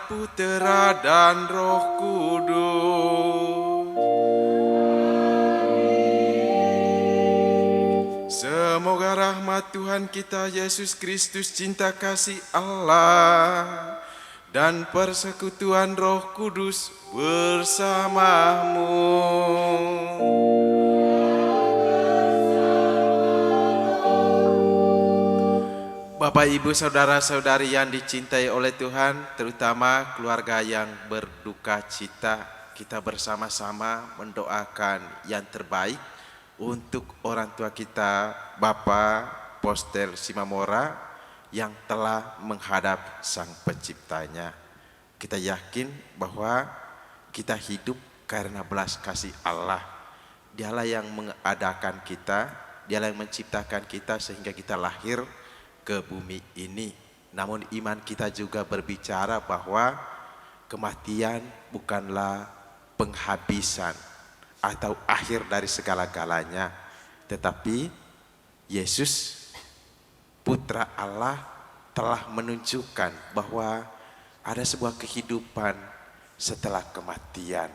Putera dan Roh Kudus. Semoga rahmat Tuhan kita Yesus Kristus, cinta kasih Allah, dan persekutuan Roh Kudus bersamamu. Bapak, Ibu, Saudara-saudari yang dicintai oleh Tuhan, terutama keluarga yang berduka cita, kita bersama-sama mendoakan yang terbaik untuk orang tua kita, Bapak Postel Simamora, yang telah menghadap Sang Penciptanya. Kita yakin bahwa kita hidup karena belas kasih Allah. Dialah yang mengadakan kita, Dialah yang menciptakan kita sehingga kita lahir ke bumi ini. Namun iman kita juga berbicara bahwa kematian bukanlah penghabisan atau akhir dari segala-galanya, tetapi Yesus Putra Allah telah menunjukkan bahwa ada sebuah kehidupan setelah kematian.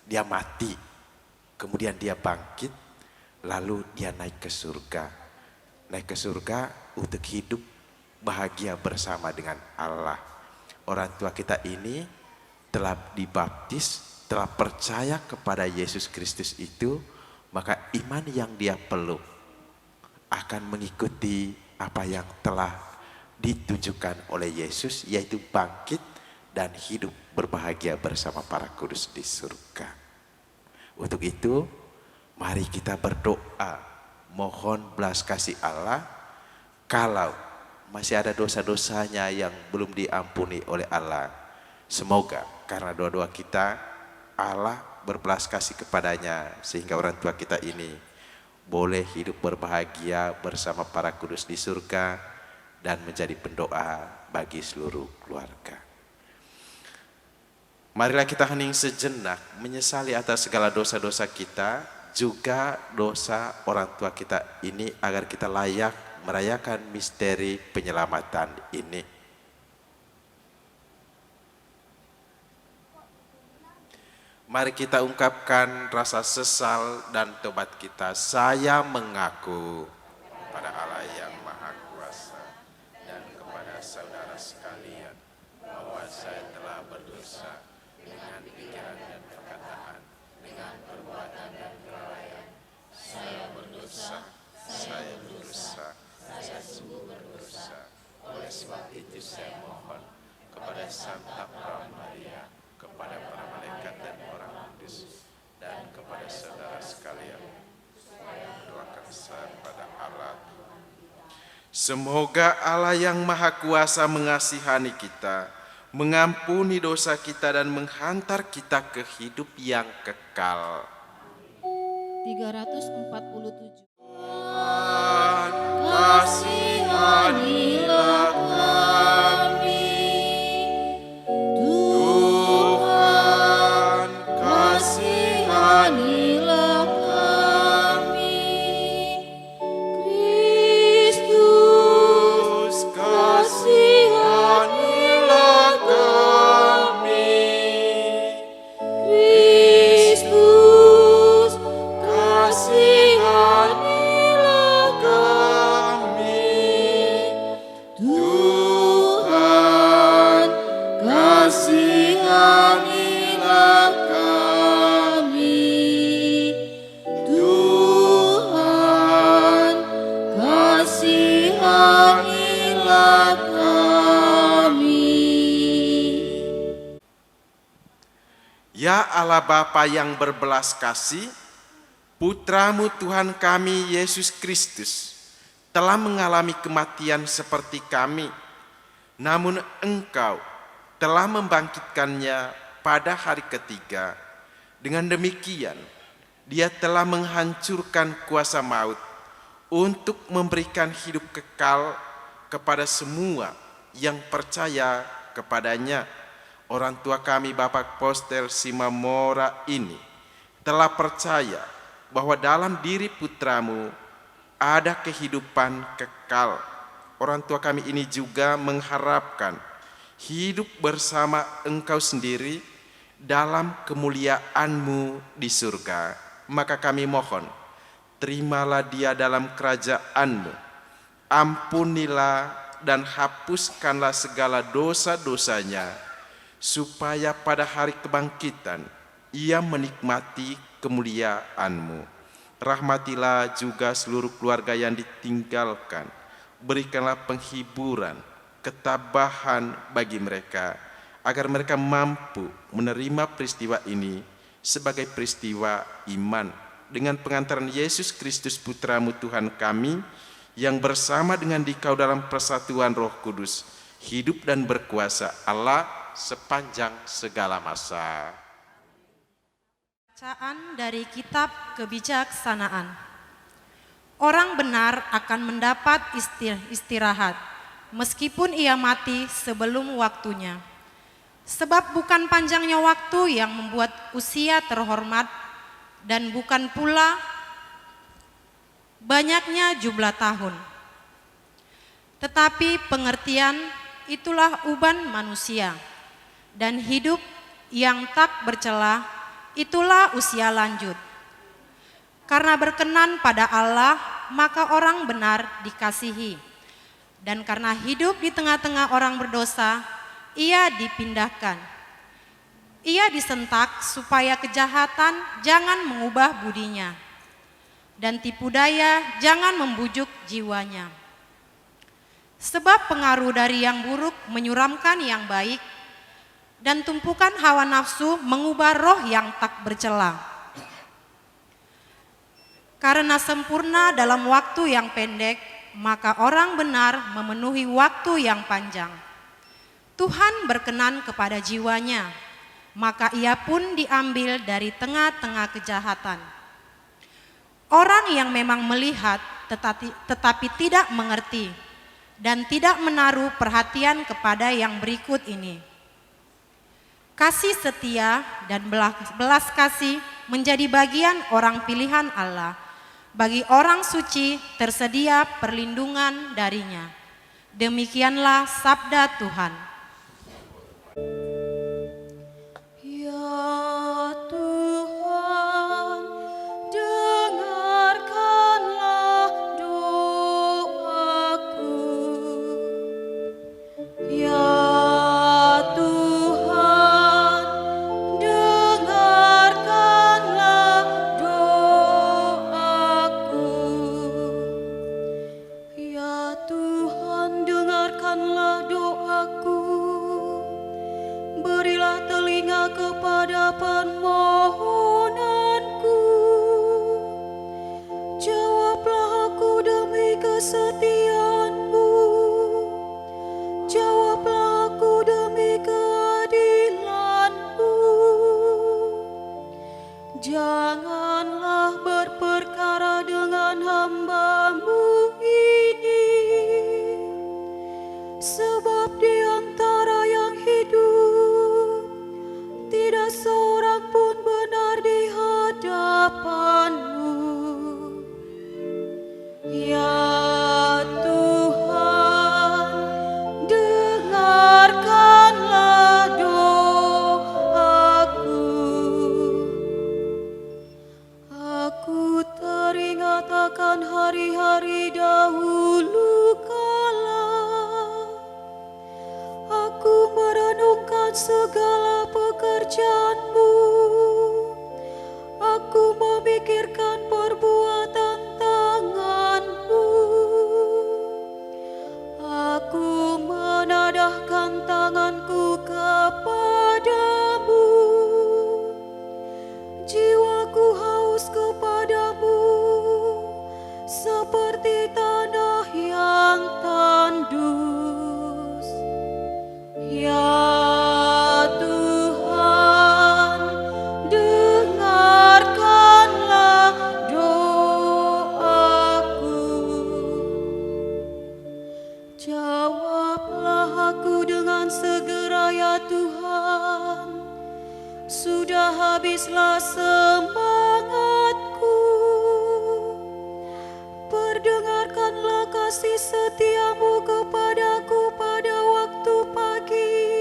Dia mati, kemudian dia bangkit, lalu dia naik ke surga. Naik ke surga untuk hidup bahagia bersama dengan Allah. Orang tua kita ini telah dibaptis, telah percaya kepada Yesus Kristus itu, maka iman yang dia peluk akan mengikuti apa yang telah ditunjukkan oleh Yesus, yaitu bangkit dan hidup berbahagia bersama para kudus di surga. Untuk itu, mari kita berdoa, mohon belas kasih Allah. Kalau masih ada dosa-dosanya yang belum diampuni oleh Allah, semoga karena doa-doa kita, Allah berbelas kasih kepadanya, sehingga orang tua kita ini boleh hidup berbahagia bersama para kudus di surga dan menjadi pendoa bagi seluruh keluarga. Marilah kita hening sejenak, menyesali atas segala dosa-dosa kita, juga dosa orang tua kita ini, agar kita layak merayakan misteri penyelamatan ini. Mari kita ungkapkan rasa sesal dan tobat kita. Saya mengaku pada Allah yang Maha Kuasa dan kepada saudara sekalian bahwa saya telah berdosa dengan pikiran dan perkataan, dengan perbuatan dan kelalaian. Saya berdosa, saya sungguh berdosa. Oleh sebab itu saya mohon kepada Santa Perawan Maria, kepada para malaikat dan orang kudus, dan kepada saudara sekalian, supaya mendoakan saya kepada Allah. Semoga Allah yang Maha Kuasa mengasihani kita, mengampuni dosa kita, dan menghantar kita ke hidup yang kekal. 347. Kasihanilah kami, Tuhan, kasihanilah kami, Kristus, kasihanilah kami, Kristus, kasihanilah Tuhan, kasihanilah kami, Tuhan, kasihanilah kami. Ya Allah Bapa yang berbelas kasih, Putramu Tuhan kami Yesus Kristus telah mengalami kematian seperti kami, namun Engkau telah membangkitkannya pada hari ketiga. Dengan demikian, Dia telah menghancurkan kuasa maut untuk memberikan hidup kekal kepada semua yang percaya kepadanya. Orang tua kami Bapak Postel Simamora ini telah percaya bahwa dalam diri putramu ada kehidupan kekal. Orang tua kami ini juga mengharapkan hidup bersama Engkau sendiri dalam kemuliaan-Mu di surga. Maka kami mohon, terimalah dia dalam kerajaan-Mu, ampunilah dan hapuskanlah segala dosa-dosanya, supaya pada hari kebangkitan ia menikmati kemuliaan-Mu. Rahmatilah juga seluruh keluarga yang ditinggalkan. Berikanlah penghiburan, ketabahan bagi mereka, agar mereka mampu menerima peristiwa ini sebagai peristiwa iman dengan pengantaran Yesus Kristus Putra-Mu Tuhan kami, yang bersama dengan Dikau dalam persatuan Roh Kudus, hidup dan berkuasa Allah sepanjang segala masa. Bacaan dari Kitab Kebijaksanaan. Orang benar akan mendapat istirahat, meskipun ia mati sebelum waktunya. Sebab bukan panjangnya waktu yang membuat usia terhormat, dan bukan pula banyaknya jumlah tahun. Tetapi pengertian itulah uban manusia, dan hidup yang tak bercela itulah usia lanjut. Karena berkenan pada Allah, maka orang benar dikasihi. Dan karena hidup di tengah-tengah orang berdosa, ia dipindahkan. Ia disentak supaya kejahatan jangan mengubah budinya, dan tipu daya jangan membujuk jiwanya. Sebab pengaruh dari yang buruk menyuramkan yang baik, dan tumpukan hawa nafsu mengubah roh yang tak bercela. Karena sempurna dalam waktu yang pendek, maka orang benar memenuhi waktu yang panjang. Tuhan berkenan kepada jiwanya, maka ia pun diambil dari tengah-tengah kejahatan. Orang yang memang melihat tetapi tidak mengerti, dan tidak menaruh perhatian kepada yang berikut ini. Kasih setia dan belas kasih menjadi bagian orang pilihan Allah. Bagi orang suci tersedia perlindungan darinya. Demikianlah sabda Tuhan. Ya Tuhan, dengarkanlah doaku. Ya kepada permohonanku, jawablah aku demi kesetiaan-Mu, jawablah aku demi keadilan-Mu. Janganlah berperkara dengan hamba-Mu ini, sebab di antara yang hidup tidak seorang pun benar di hadapan-Mu. Ya Tuhan, dengarkanlah doaku. Aku teringat akan hari-hari dahulu kala. Aku merenungkan segala pekerjaan-Mu. Aku memikirkan perbuatan tangan-Mu. Aku menadahkan tanganku kepadamu. Jiwaku haus kepadamu, seperti tanah yang tandus. Ya Tuhan, dengarkanlah doaku. Jawablah aku dengan segera ya Tuhan. Sudah habislah semangatku. Perdengarkanlah kasih setia-Mu kepadaku pada waktu pagi.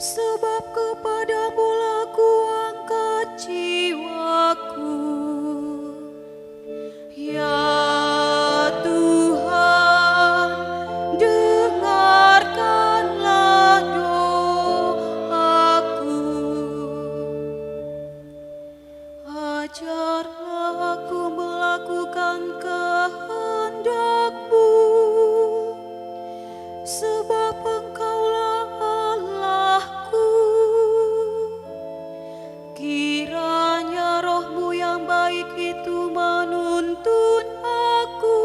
sebab kepadamu lah ku angkat jiwaku. Ya Tuhan, dengarkanlah doaku. Ajarlah aku melakukan kehendak-Mu, sebab Engkaulah Allahku. Kiranya roh-Mu yang baik itu menuntun aku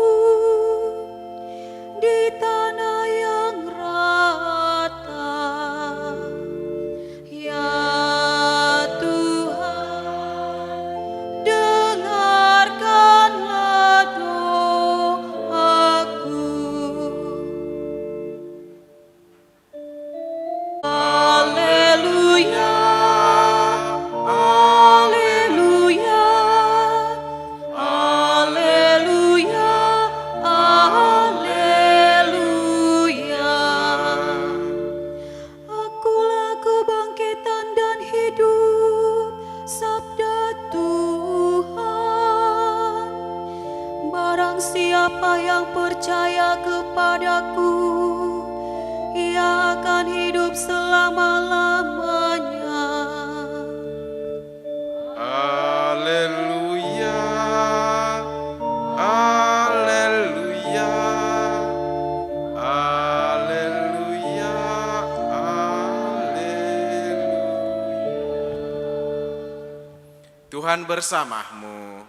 di tanah yang rata. Ya Tuhan, dengarkanlah doaku. Haleluya, haleluya, haleluya, haleluya. Akulah kebangkitan dan hidup, sabda Tuhan. Barang siapa yang percaya kepadaku, ia akan hidup selama-lamanya. Haleluya, haleluya, haleluya, haleluya. Tuhan bersamamu.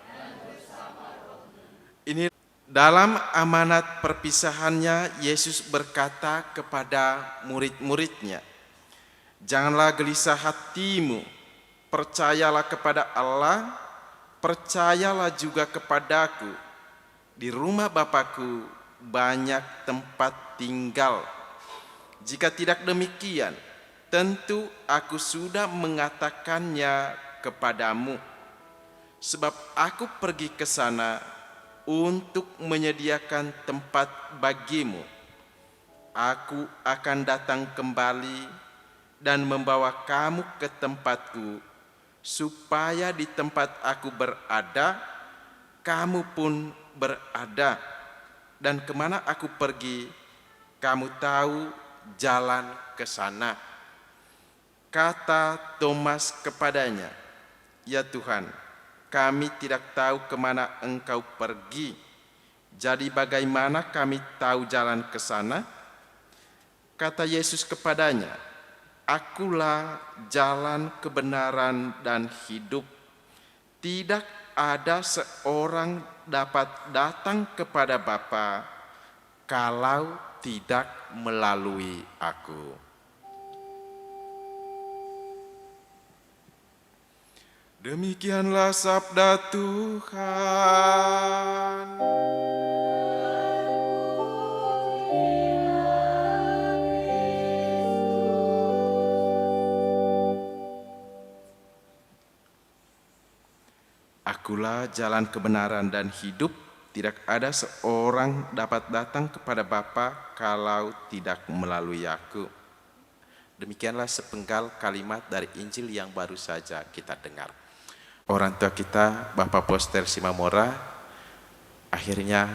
Ini dalam amanat perpisahannya, Yesus berkata kepada murid-muridnya, "Janganlah gelisah hatimu, percayalah kepada Allah, percayalah juga kepadaku. Di rumah Bapakku banyak tempat tinggal. Jika tidak demikian, tentu aku sudah mengatakannya kepadamu. Sebab aku pergi ke sana untuk menyediakan tempat bagimu. Aku akan datang kembali dan membawa kamu ke tempatku, supaya di tempat aku berada, kamu pun berada. Dan kemana aku pergi, kamu tahu jalan ke sana." Kata Thomas kepadanya, "Ya Tuhan, kami tidak tahu kemana Engkau pergi. Jadi bagaimana kami tahu jalan ke sana?" Kata Yesus kepadanya, "Akulah jalan, kebenaran, dan hidup. Tidak ada seorang dapat datang kepada Bapa kalau tidak melalui Aku." Demikianlah sabda Tuhan. Akulah jalan, kebenaran, dan hidup. Tidak ada seorang dapat datang kepada Bapa kalau tidak melalui Aku. Demikianlah sepenggal kalimat dari Injil yang baru saja kita dengar. Orang tua kita, Bapak Poster Simamora, akhirnya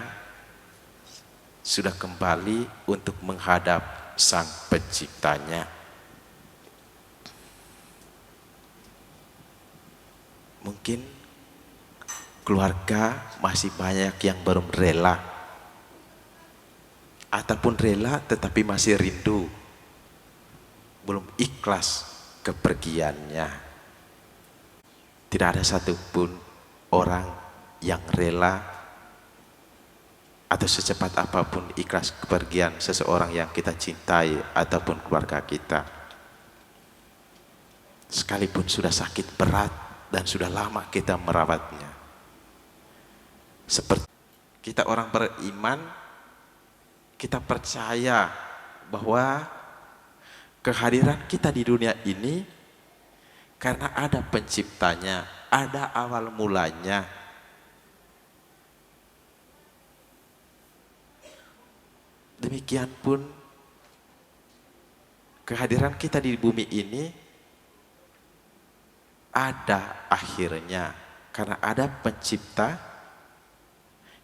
sudah kembali untuk menghadap Sang Penciptanya. Mungkin keluarga masih banyak yang belum rela, ataupun rela tetapi masih rindu, belum ikhlas kepergiannya. Tidak ada satupun orang yang rela atau secepat apapun ikhlas kepergian seseorang yang kita cintai ataupun keluarga kita. Sekalipun sudah sakit berat dan sudah lama kita merawatnya. Seperti kita orang beriman, kita percaya bahwa kehadiran kita di dunia ini karena ada penciptanya, ada awal mulanya. Demikian pun kehadiran kita di bumi ini ada akhirnya, karena ada pencipta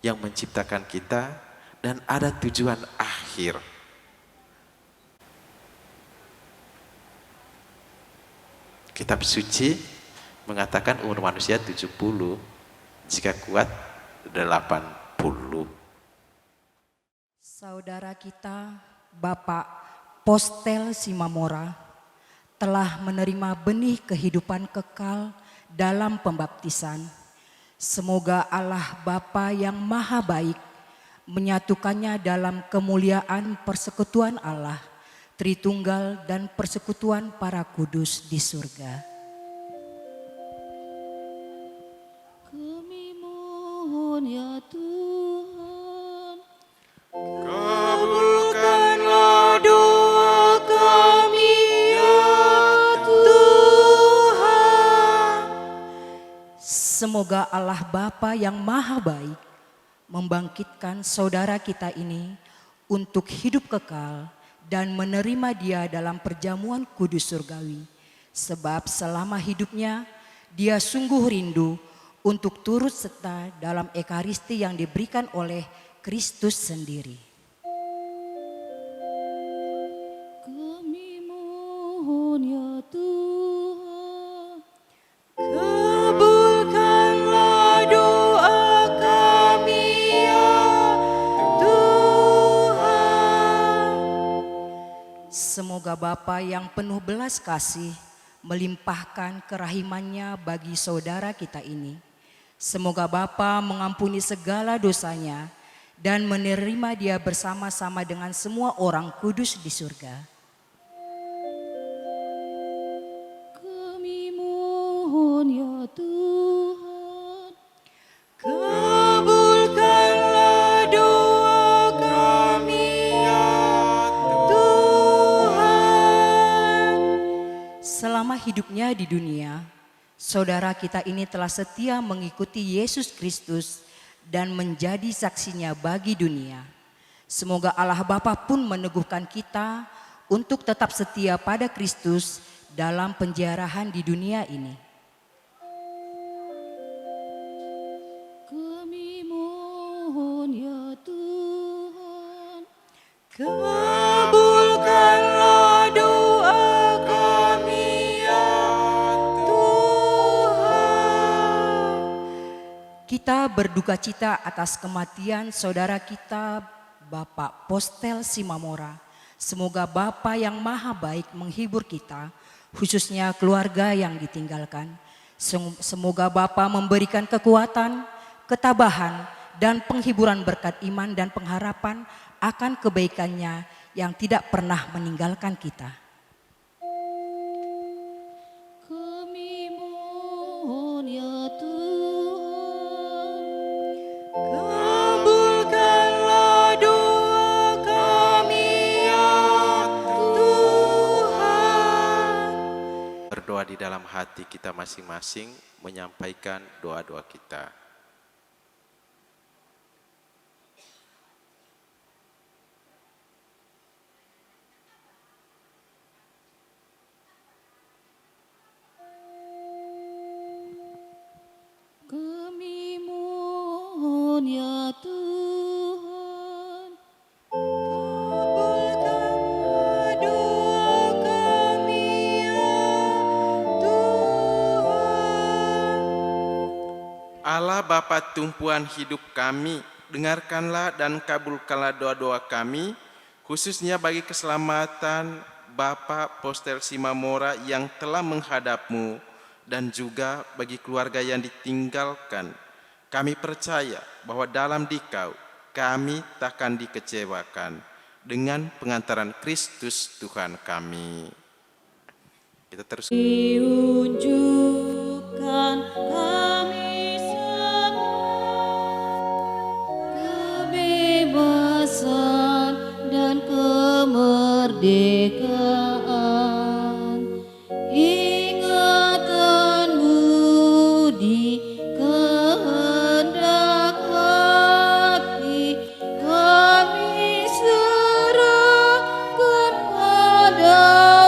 yang menciptakan kita dan ada tujuan akhir. Kitab suci mengatakan umur manusia 70, jika kuat 80. Saudara kita, Bapak Postel Simamora, telah menerima benih kehidupan kekal dalam pembaptisan. Semoga Allah Bapa yang Maha Baik menyatukannya dalam kemuliaan persekutuan Allah, Tritunggal dan persekutuan para kudus di surga. Kami mohon ya Tuhan, Kabulkanlah doa kami ya Tuhan. Semoga Allah Bapa yang Maha Baik membangkitkan saudara kita ini untuk hidup kekal dan menerima dia dalam perjamuan kudus surgawi. Sebab selama hidupnya dia sungguh rindu untuk turut serta dalam ekaristi yang diberikan oleh Kristus sendiri. Kami mohon ya Tuhan, kabulkanlah doa kami ya Tuhan. Semoga Bapa yang penuh belas kasih melimpahkan kerahimannya bagi saudara kita ini. Semoga Bapa mengampuni segala dosanya dan menerima dia bersama-sama dengan semua orang kudus di surga. Kami mohon ya Tuhan, kabulkanlah doa kami ya Tuhan. Selama hidupnya di dunia, saudara kita ini telah setia mengikuti Yesus Kristus dan menjadi saksinya bagi dunia. Semoga Allah Bapa pun meneguhkan kita untuk tetap setia pada Kristus dalam penjarahan di dunia ini. Kami mohon ya Tuhan, Kabulkanlah doa kami ya Tuhan. Kita berduka cita atas kematian saudara kita Bapak Postel Simamora. Semoga Bapa yang Maha Baik menghibur kita, khususnya keluarga yang ditinggalkan. Semoga Bapa memberikan kekuatan, ketabahan, dan penghiburan berkat iman dan pengharapan akan kebaikannya yang tidak pernah meninggalkan kita. kami mohon ya Tuhan, Kabulkanlah doa kami ya Tuhan. Berdoa di dalam hati kita masing-masing, menyampaikan doa-doa kita. kami mohon ya Tuhan, Kabulkanlah doa kami ya Tuhan. Allah Bapa tumpuan hidup kami, dengarkanlah dan kabulkanlah doa-doa kami, khususnya bagi keselamatan Bapak Postel Simamora yang telah menghadap-Mu dan juga bagi keluarga yang ditinggalkan. Kami percaya bahwa dalam Dikau kami takkan dikecewakan dengan pengantaran Kristus Tuhan kami. Kita terus diunjukkan kami semua kebebasan dan kemerdekaan. Ingatanmu di kehendak hati kami serahkan pada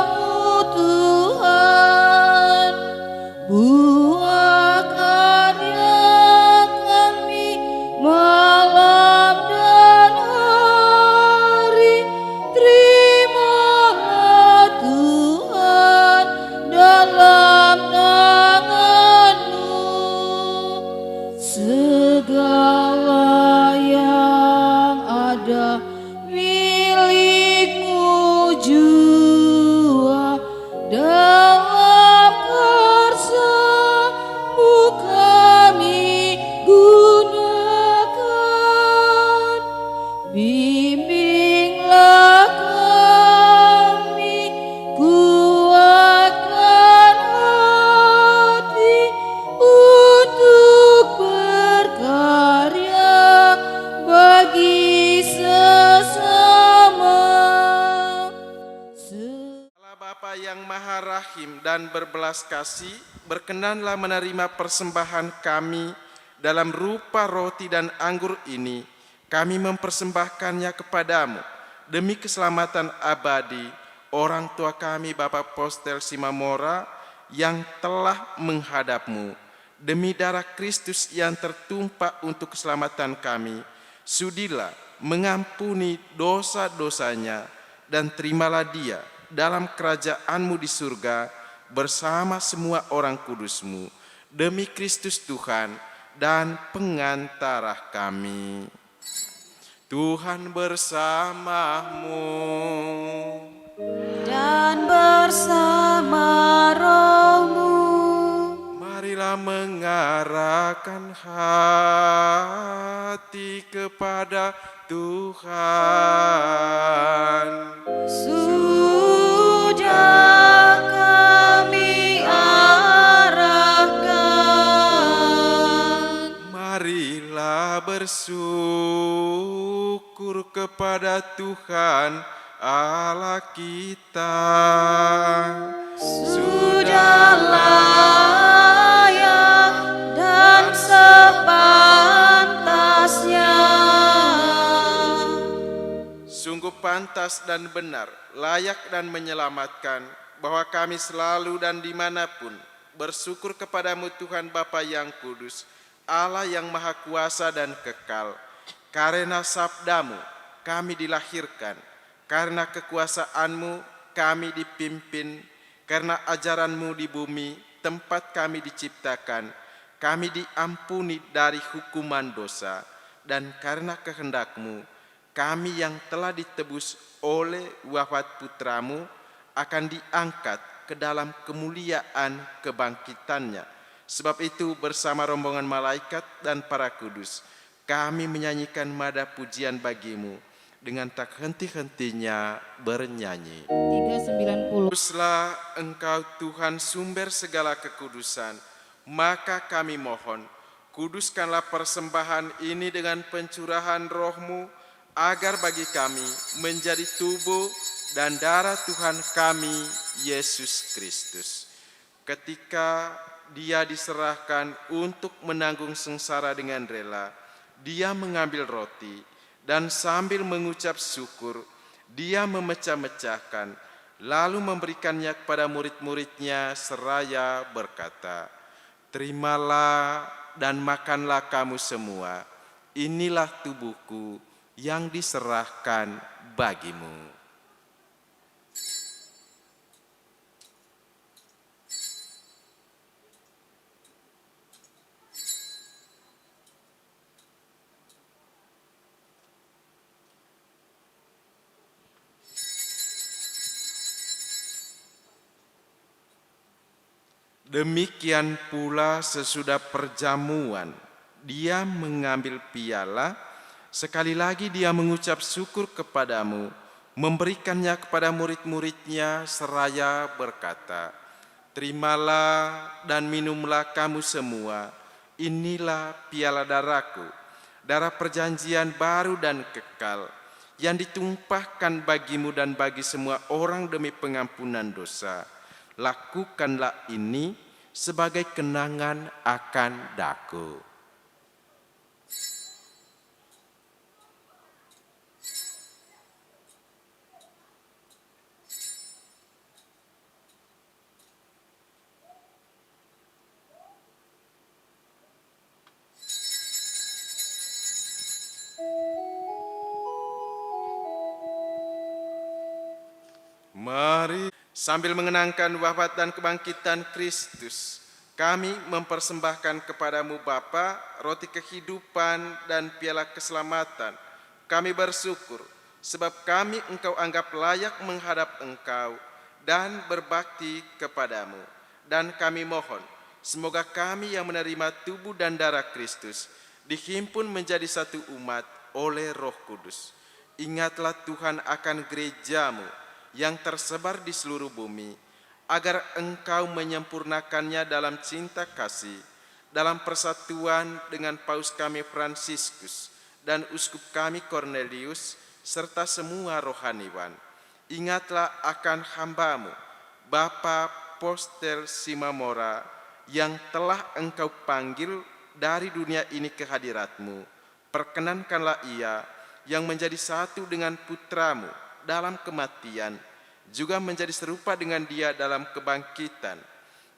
rahim dan berbelas kasih, berkenanlah menerima persembahan kami dalam rupa roti dan anggur ini. Kami mempersembahkannya kepadamu demi keselamatan abadi orang tua kami Bapak Postel Simamora yang telah menghadapmu. Demi darah Kristus yang tertumpah untuk keselamatan kami, sudilah mengampuni dosa-dosanya dan terimalah dia dalam kerajaan-Mu di surga bersama semua orang kudus-Mu. Demi Kristus Tuhan dan pengantara kami. Tuhan bersamamu. dan bersama rohmu. Marilah mengarahkan hati kepada Tuhan. Sudah kami arahkan. Marilah bersyukur kepada Tuhan Allah kita. Sudah layak dan sepantasnya. Sungguh pantas dan benar, layak dan menyelamatkan, bahwa kami selalu dan dimanapun bersyukur kepadamu Tuhan Bapa yang kudus, Allah yang maha kuasa dan kekal. Karena sabdamu kami dilahirkan, karena kekuasaanmu kami dipimpin, karena ajaranmu di bumi tempat kami diciptakan, kami diampuni dari hukuman dosa, dan karena kehendakmu kami yang telah ditebus oleh wafat putramu akan diangkat ke dalam kemuliaan kebangkitannya. Sebab itu bersama rombongan malaikat dan para kudus kami menyanyikan nada pujian bagimu dengan tak henti-hentinya bernyanyi. 390. Kuduslah Engkau Tuhan sumber segala kekudusan, maka kami mohon, kuduskanlah persembahan ini dengan pencurahan roh-Mu, agar bagi kami menjadi tubuh dan darah Tuhan kami, Yesus Kristus. Ketika dia diserahkan untuk menanggung sengsara dengan rela, dia mengambil roti, dan sambil mengucap syukur, dia memecah-mecahkan, lalu memberikannya kepada murid-muridnya seraya berkata, "Terimalah dan makanlah kamu semua, inilah tubuhku yang diserahkan bagimu." Demikian pula sesudah perjamuan, dia mengambil piala, sekali lagi dia mengucap syukur kepadamu, memberikannya kepada murid-muridnya seraya berkata, "Terimalah dan minumlah kamu semua, inilah piala darahku, darah perjanjian baru dan kekal, yang ditumpahkan bagimu dan bagi semua orang demi pengampunan dosa. Lakukanlah ini sebagai kenangan akan daku." Mari sambil mengenangkan wafat dan kebangkitan Kristus, kami mempersembahkan kepadamu Bapa roti kehidupan dan piala keselamatan. Kami bersyukur sebab kami Engkau anggap layak menghadap Engkau dan berbakti kepadamu. Dan kami mohon, semoga kami yang menerima tubuh dan darah Kristus dihimpun menjadi satu umat oleh Roh Kudus. Ingatlah Tuhan akan gerejamu yang tersebar di seluruh bumi, agar Engkau menyempurnakannya dalam cinta kasih, dalam persatuan dengan Paus kami Fransiskus dan Uskup kami Cornelius, serta semua rohaniwan. Ingatlah akan hamba-Mu, Bapak Postel Simamora yang telah Engkau panggil dari dunia ini ke hadirat-Mu. Perkenankanlah ia yang menjadi satu dengan putramu dalam kematian, juga menjadi serupa dengan dia dalam kebangkitan.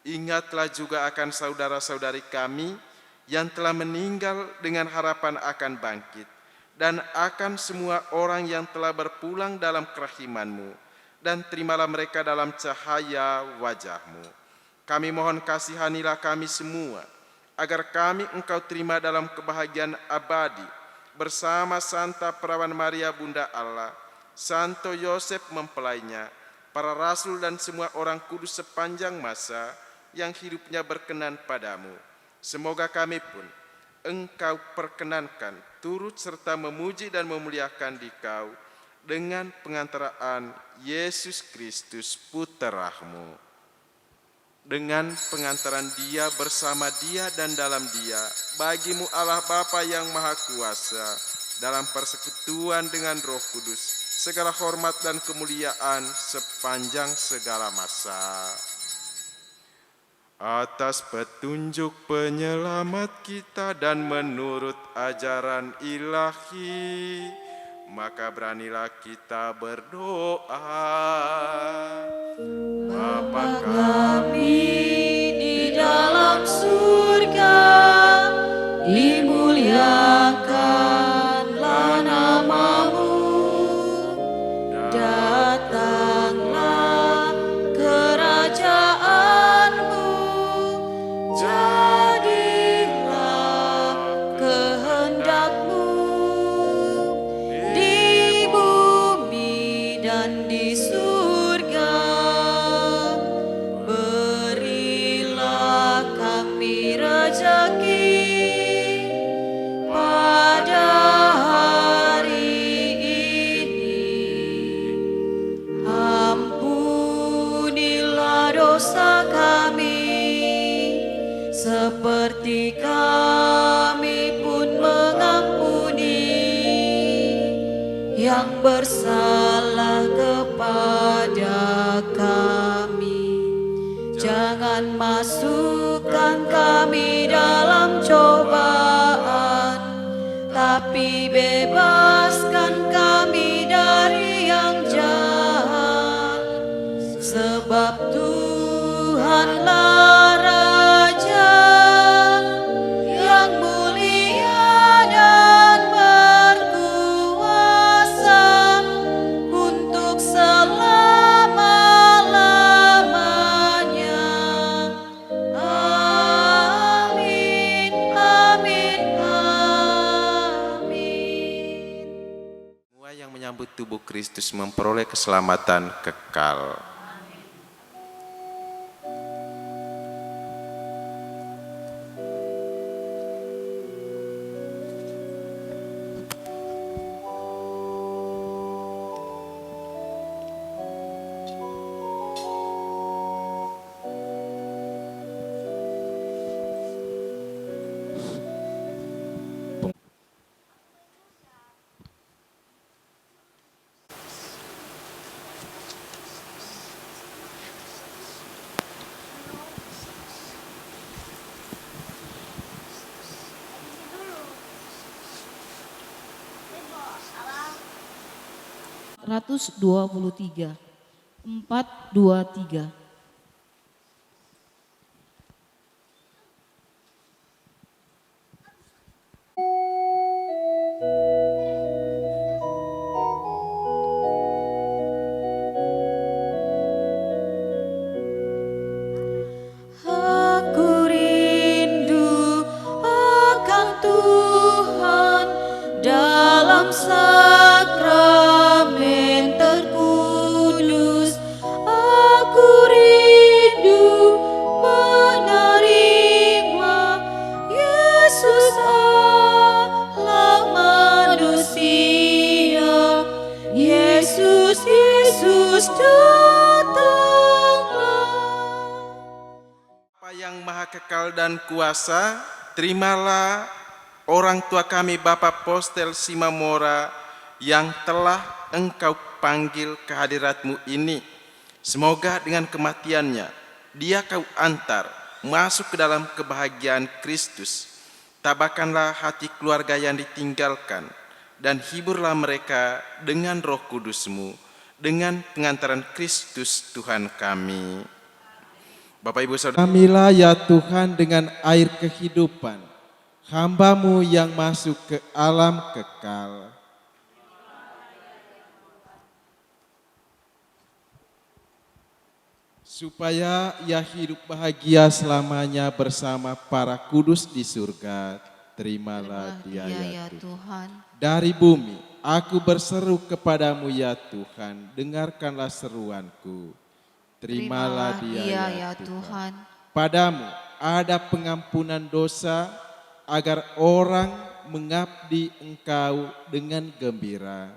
Ingatlah juga akan saudara-saudari kami yang telah meninggal dengan harapan akan bangkit, dan akan semua orang yang telah berpulang dalam kerahiman-Mu, dan terimalah mereka dalam cahaya wajah-Mu. Kami mohon kasihanilah kami semua, agar kami Engkau terima dalam kebahagiaan abadi, bersama Santa Perawan Maria Bunda Allah, Santo Yosef mempelainya, para rasul dan semua orang kudus sepanjang masa yang hidupnya berkenan padamu. Semoga kami pun Engkau perkenankan turut serta memuji dan memuliakan Dikau dengan pengantaraan Yesus Kristus Putra-Mu. Dengan pengantaran Dia, bersama Dia dan dalam Dia, bagi-Mu Allah Bapa yang Maha Kuasa, dalam persekutuan dengan Roh Kudus, segala hormat dan kemuliaan sepanjang segala masa. Atas petunjuk penyelamat kita dan menurut ajaran ilahi, maka beranilah kita berdoa. Bapa Kami di dalam surga, dimuliakanlah nama-Mu. Datanglah kerajaan-Mu, jadilah kehendak-Mu di bumi dan di surga. Berilah kami rezeki pada hari ini. Ampunilah dosa kami, seperti kami pun mengampuni yang bersalah kepada kami. Jangan masukkan kami dalam cobaan, tapi bebaskan kami dari yang jahat. Sebab Tuhanlah Raja yang mulia dan berkuasa untuk selama-lamanya. Amin, amin, amin. Semua yang menyambut tubuh Kristus memperoleh keselamatan kekal. Ratus 23, 423. Aku rindu akan Tuhan dalam sakramen terkudus. Aku rindu menerima Yesus Allah manusia. Yesus, Yesus datanglah. Bapa yang maha kekal dan kuasa, terimalah orang tua kami Bapak Postel Simamora yang telah Engkau panggil ke hadirat-Mu ini. Semoga dengan kematiannya Dia kau antar masuk ke dalam kebahagiaan Kristus. Tabahkanlah hati keluarga yang ditinggalkan dan hiburlah mereka dengan Roh Kudus-Mu dengan pengantaran Kristus Tuhan kami. Bapak Ibu Saudara, Kamilah ya Tuhan dengan air kehidupan, hamba-Mu yang masuk ke alam kekal. Supaya ia hidup bahagia selamanya bersama para kudus di surga. Terimalah dia ya Tuhan. Tuhan. Dari bumi, aku berseru kepadamu ya Tuhan, dengarkanlah seruanku. Terimalah dia ya Tuhan. Padamu ada pengampunan dosa, agar orang mengabdi Engkau dengan gembira.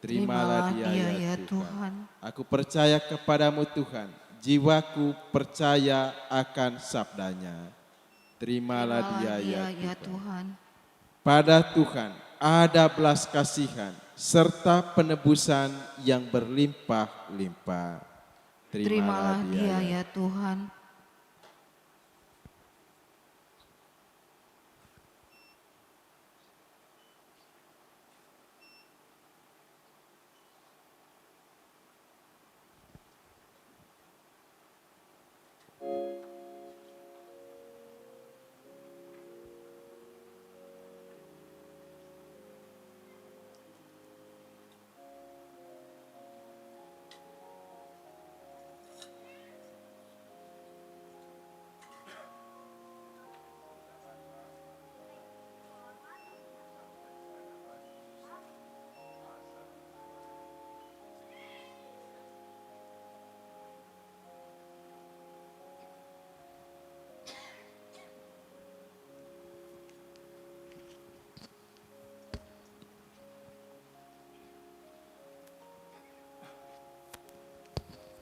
Terimalah dia ya Tuhan. Aku percaya kepadamu Tuhan, jiwaku percaya akan sabdanya. Terimalah dia ya Tuhan. Pada Tuhan ada belas kasihan serta penebusan yang berlimpah-limpah. Terimalah dia ya Tuhan.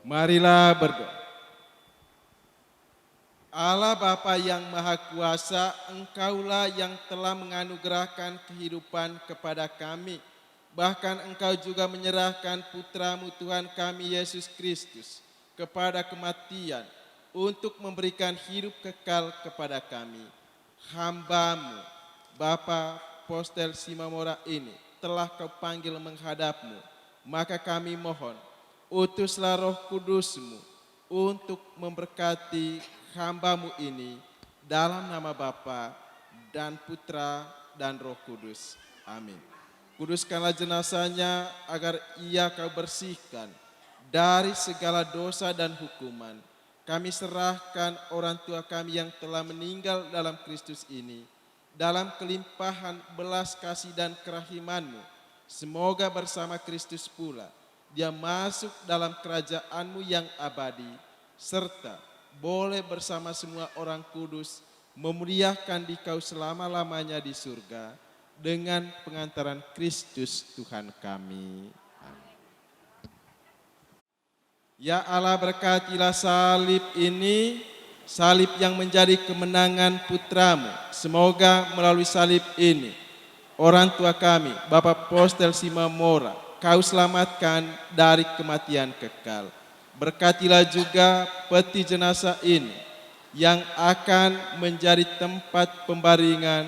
Marilah berdoa. Allah Bapa yang Maha Kuasa, Engkaulah yang telah menganugerahkan kehidupan kepada kami. Bahkan Engkau juga menyerahkan Putra-Mu Tuhan kami Yesus Kristus kepada kematian untuk memberikan hidup kekal kepada kami. Hamba-Mu, Bapa Postel Simamora ini telah Kau panggil menghadap-Mu. Maka kami mohon, utuslah Roh Kudus-Mu untuk memberkati hamba-Mu ini dalam nama Bapa dan Putra dan Roh Kudus. Amin. Kuduskanlah jenazahnya agar ia Kau bersihkan dari segala dosa dan hukuman. Kami serahkan orang tua kami yang telah meninggal dalam Kristus ini, dalam kelimpahan belas kasih dan kerahiman-Mu. Semoga bersama Kristus pula Dia masuk dalam kerajaan-Mu yang abadi, serta boleh bersama semua orang kudus memuliakan Dikau selama-lamanya di surga dengan pengantaran Kristus Tuhan kami. Amin. Ya Allah, berkatilah salib ini, salib yang menjadi kemenangan Putra-Mu. Semoga melalui salib ini, orang tua kami, Bapak Postel Simamora, Kau selamatkan dari kematian kekal. Berkatilah juga peti jenazah ini yang akan menjadi tempat pembaringan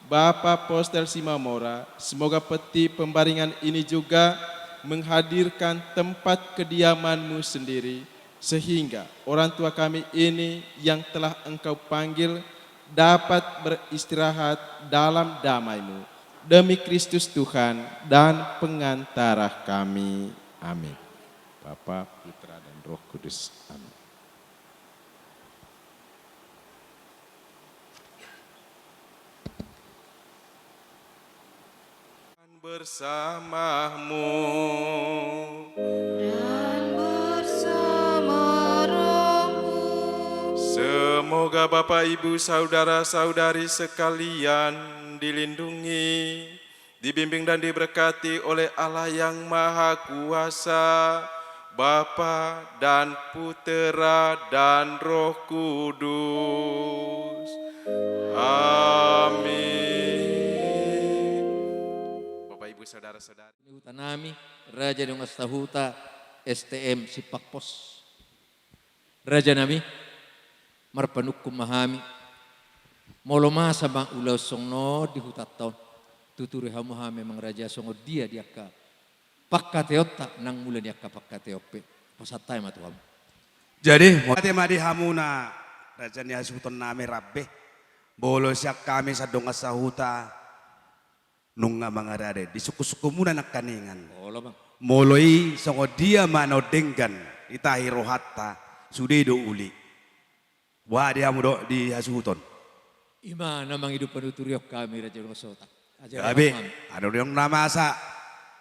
Bapak Postel Simamora. Semoga peti pembaringan ini juga menghadirkan tempat kediaman-Mu sendiri, sehingga orang tua kami ini yang telah Engkau panggil dapat beristirahat dalam damai-Mu. Demi Kristus Tuhan dan pengantara kami. Amin. Bapa, Putra, dan Roh Kudus. Amin. bersamamu. Dan bersama rohmu. Semoga Bapak, Ibu, saudara-saudari sekalian dilindungi, dibimbing dan diberkati oleh Allah yang Maha Kuasa, Bapa dan Putera dan Roh Kudus. Amin. Bapak, Ibu, saudara-saudari. Huta nami, Raja Dong Astahuta, STM Sipakpos. Raja nami marpanukum mahami molo masa bang ulaw songno di hutat taon tuturi hamu hame mang raja songo dia ka pakkateotta nang mula ka pakkateoppe pasatay matuham. Jadi mati madi hamuna raja ni hasuton nami rabbe bolo siak kami sa donga sa huta nunga mga rade di suku-suku muna nakaningan. Olo bang. Moloi songo dia mano denggan itahi rohatta sudedo uli. Wah dia mudo di hasuton. Ima namang hidup penuturiok kami raja ngosota. Gabi, ada yang nama sa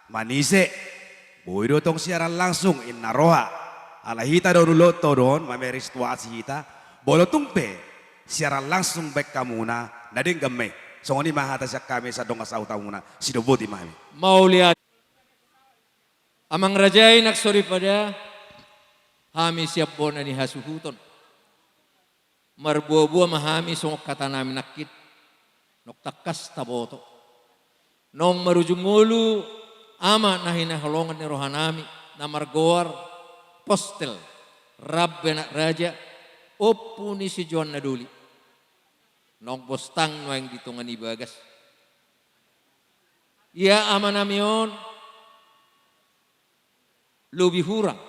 manise. Boy tong siaran langsung inna roha. Ala hita do loto don mameris tuasi hita. Bolo tumpe siaran langsung baik kamuna nadeng gemme. Songoni mahata siak kami sa donga sa utamuna sidoboti mami. Mau lihat amang rajai naksori pada hami siap bona ni hasuhuton. Marbuah-buah mahami songok kata nami nakit. Nok takas taboto. Nong marujung ngulu ama nahina halongan ni rohanami. Namar goar postel. Rabbe nak raja. Opu ni si John Naduli. Nong postang no yang ditungan ibagas. Ia ama namion. Lebih hurang.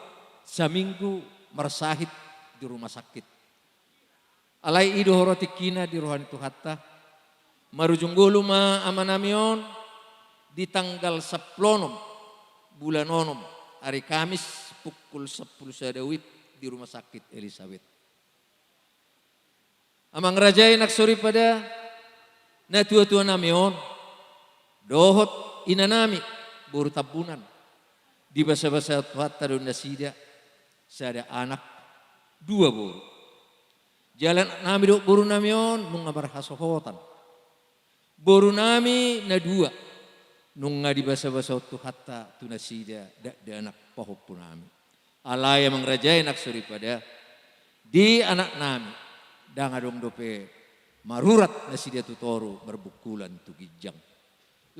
Seminggu mersahit di rumah sakit. Alai ido horoti kina di rohani tuhatta. Marujung gulu ma amanamion di tanggal 10 bulan onom hari Kamis pukul 10 sadawit di rumah sakit Elizabeth. Amang rajai naksori pada na tua-tua namion dohot inanami buru tabunan di basa-basa tuhatta don nasida sada anak 2 buru. Jalan nami do buru namion nung ngabar hasohotan. Buru nami na 2 nung nga di basa-basa tu hatta tunasida da anak pahop nami. Alaya mang rajay naksuri pada di anak nami dangadong dope marurat nasida tutoru berbukulan tu gijang.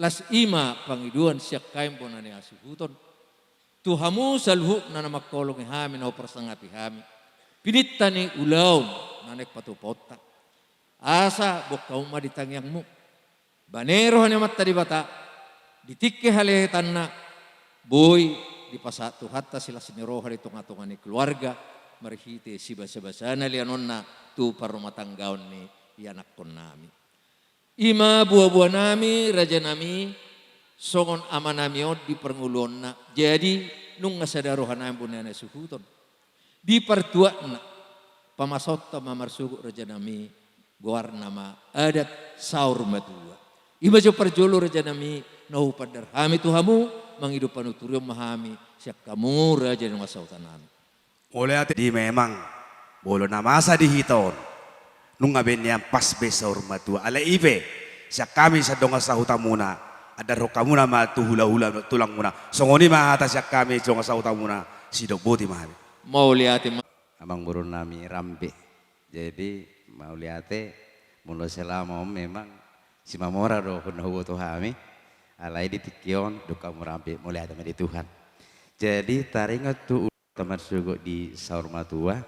Las ima pangiduan siak kaim ponane asuhuton. Tuhamu salhu na namakolong hami na persangapi hami. Pinitani ulaw nanek patupota. Asa bokau ma ditangyangmu. Banero hanya mata di bata. Ditikke halehetan na. Boy di pasatu hatta sila siniroha di tunga-tunga ni keluarga. Marihite si basa-basa na lianon na tu parumah tanggaon ni yanak kon nami. Ima buah-buah nami, raja nami, songon ama nami di perngulon na. Jadi nung ngasadarohan nami bunana suhuton. Di pertua na pamasotta mamarsugu raja nami goar nama adat saur madua. Ima jo perjolo raja nami nahu padarhami tuhamu mangidu panuturium mahami siak kamu raja nang masautan nami. Oleh ati di memang bolo namasa di hiton. Nung ngaben yang pas be saur madua ala ibe siak kami sa donga sa hutamuna ada rokamuna ma tu hula-hula tulang muna. Songoni mahata siak kami donga sa hutamuna sidoboti mahami. Mau lihat Abang burun nami rambe. Jadi mau liate mulu selama memang si mamora do hunahu to hami alai di tikion duka murambe mau lihat di Tuhan. Jadi taringat tu teman sugo di saur matua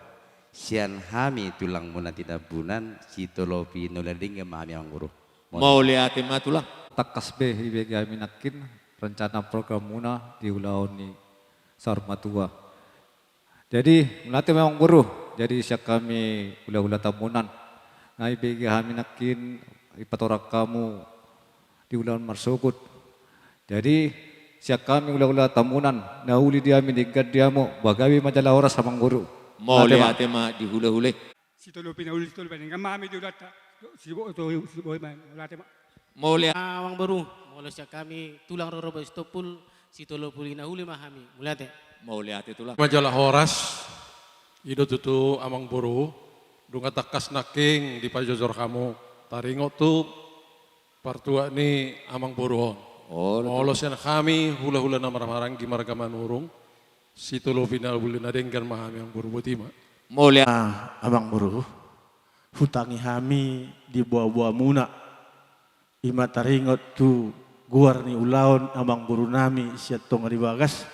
sian hami tulang muna tidak bunan si tolopi nulading mami ang guru. mau lihat matulah. Takas be ibege minakin rencana program muna di ulaon ni saur matua. Jadi melatih memang buruh. Jadi siak kami ula-ula tamunan. Ngai begi kami nakin ipatorak kamu di ulan marsugut. Jadi siak kami ula-ula tamunan. Nauli dia minigad dia mo bagawi majalah oras samang guru. Mau lihat ma di hula-hule. Si tolo pinauli si tolo paning mami di ulat si bo to si boy man ulat ma. Mau lihat Awang baru, mulai siak kami tulang roro stopul si tolo pulina huli mahami. Mulai mau lihat itulah. Majalah Horas, ido tutu amang buru, dunga takas naking di pajojor kamu, taringo tu partua ni amang buruhon. Oh, Molosian kami hula-hula na marang gimarga manurung, si tulo pinal bulina denggan mahami ang buru butima. Mau lihat abang buru, hutangi kami di buah-buah muna. Ima taringot tu guar ni ulaon abang buru nami siat tong di bagas.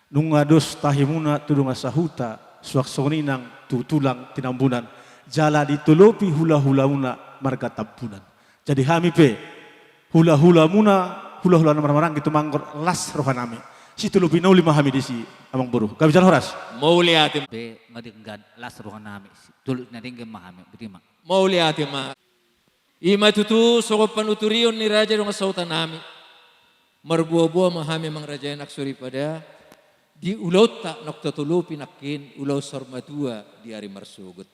Nung ados tahimuna tu dunga sahuta suak soninang tu tulang tinambunan. Jala ditulupi hula-hula muna marga tabunan. Jadi kami pe hula-hula marang gitu manggor las rohanami. Si tulupi nau lima kami di si amang buru. Kami jalan horas. Mau lihat Be ngadinggan las ruang nami. Tulus nadinggan mahami. Berima. mau lihat ma. Ima tutu sokop panuturion ni raja dong sautan nami. Merbuah-buah mahami mang raja nak suri pada di ulau tak nok tatulupi nakin ulau sormadua di hari marsugut.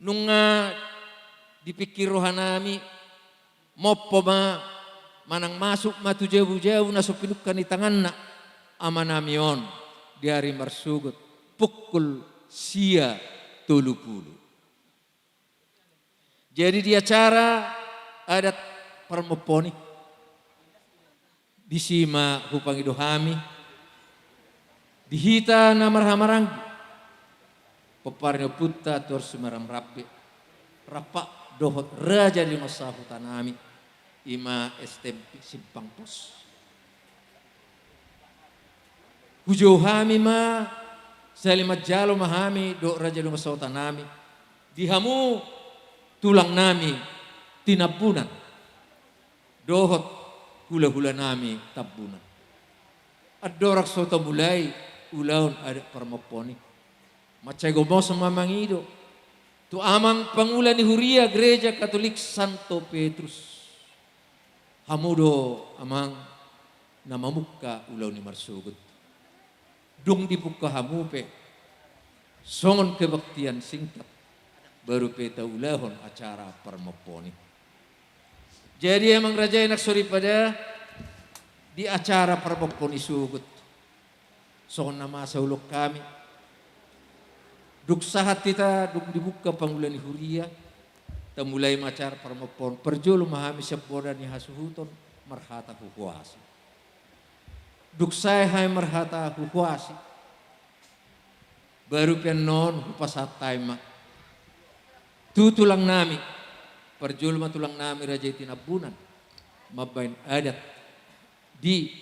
Nunga dipikir rohanami mopo ma manang masuk matu jauh-jauh nasupinukan di tangan na amanamion di hari marsugut pukul sia 30. Jadi di acara adat permoponi di sima hupangi dohami dihita namarhamarang peparnya putta tor sumaram rabbe rapak dohot raja di masa hutanami ima estempi simpang pos hujau hami ma salimat jalo mahami do raja di masa hutanami dihamu tulang nami tinabunan dohot hula-hula nami tabunan adorak sota mulai ulaun ada permoponi macai gomo sama mangido tu amang pangulan ni huria gereja Katolik Santo Petrus hamudo amang nama muka ulau ni marsugut dung dibuka hamupe songon kebaktian singkat baru peta ulahon acara permoponi. Jadi emang raja enak suri pada di acara permoponi sugut. Sohon nama saulok kami. Duk sahat kita duk dibuka panggulan huria. Ta mulai acara permopon. Perjulu mahami seboda ni hasuhuton marhata hukuasi. Duk saya hai marhata hukuasi. Baru pian non hupasat taima. Tu tulang nami, perjulma tulang nami raja tinabunan, mabain adat di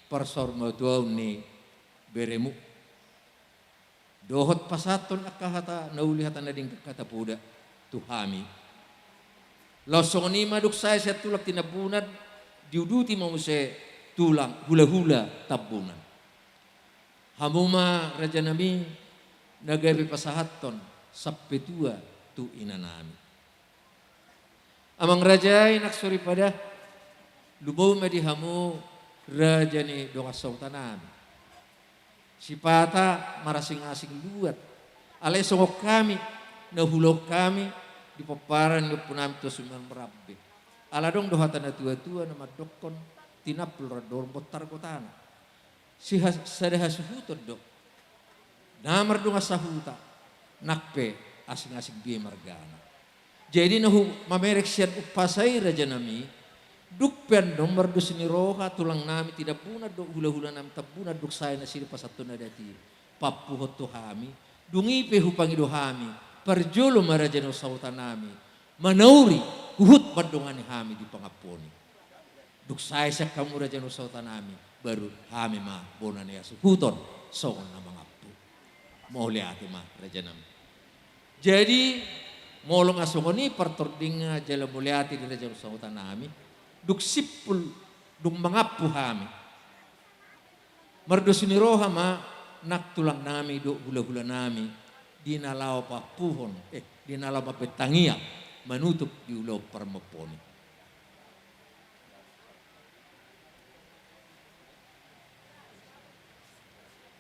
persorma ni beremu. Dohot pasaton akahata naulihatan nading kata puda tuhami. Losong ni maduk saya tulak tinabunan diuduti mau se tulang hula-hula tabunan. Hamuma raja nami nagabi pasahaton sampai tua tu inanami. Amang raja inak suri pada lubaw medihamu raja ni doa sautanami. Sipata marasing-asing luat. Alay songok kami, nahulog kami di paparan ni punami to suman merabbe. Aladong dohatan na tua-tua na madokon tinapul rador botar kotana. Si sadahasuhutod do. Namar dunga sahuta nakpe asing-asing biaya margana. Jadi nahu mamerek sian upasai raja nami dukpen dong merdus ni roha tulang nami tidak punah dok hula-hula nami tabuna duk saya nasiri pasatun adati papu hotu hami dungi pe hupangi do hami perjolo maraja no sautan nami manauri kuhut bandongani hami di pangaponi duk saya sak kamu raja no sautan nami baru hami ma bonane asu huton songon na mangapu mau lihat ma raja nami. Jadi molong asongoni partordinga jala muliati di raja sautan nami duk sipul duk mangapu hami merdus ni roha ma nak tulang nami duk hula-hula nami di nalaw pa puhon di nalaw pa petangia manutup di ulau permoponi.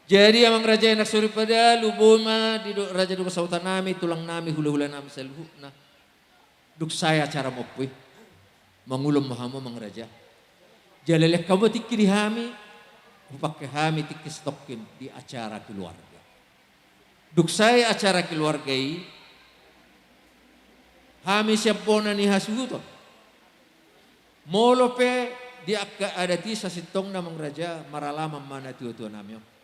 Jadi amang raja enak suri pada lubuma di raja duka sautan nami tulang nami hula-hula nami selhuna duk saya acara mopui mangulum mahamu mang raja jalalek kamu tikiri hami pakai hami tiki stokin di acara keluarga duk saya acara keluargai hami siap bona ni hasuhuton molope di akka adati sasitong namang raja maralama mana tua-tua namyo